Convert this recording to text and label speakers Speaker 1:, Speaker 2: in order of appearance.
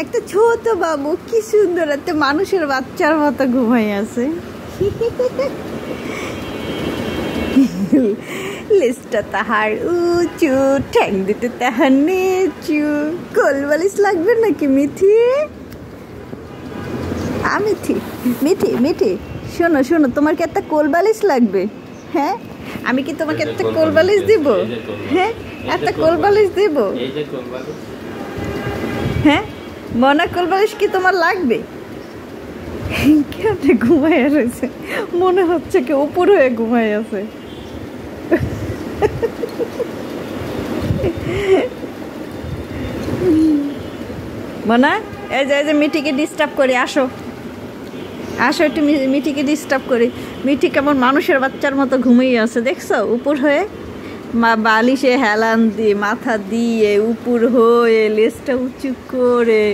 Speaker 1: একটা ছোট বাবু কি সুন্দর, একটা মানুষের বাচ্চার মতো ঘুমাই আছে। লেজটা তাহার উঁচু, ঠ্যাং দিতে তাহার নিচু। কোলবালিশ লাগবে নাকি মিঠি? মিঠি মিঠি মিঠি, শোনো শোনো, তোমার কি একটা কোলবালিশ লাগবে? হ্যাঁ, আমি কি তোমাকে একটা কোলবালিশ দিব? হ্যাঁ, একটা কোলবালিশ দিব। হ্যাঁ, মনা কোলবালিশ কি তোমার লাগবে? কেমন ঘুমাইয়া রয়েছে, মনে হচ্ছে কি উপর হয়ে ঘুমাই আছে। মনা, এই যে মিঠিকে ডিস্টার্ব করি, আসো আসো একটু মিঠিকে ডিস্টার্ব করি। মিঠি কেমন মানুষের বাচ্চার মতো ঘুমিয়ে আছে দেখছো, উপর হয়ে বালিশে হেলান দিয়ে মাথা দিয়ে উপর হয়ে লেজটা উঁচু করে।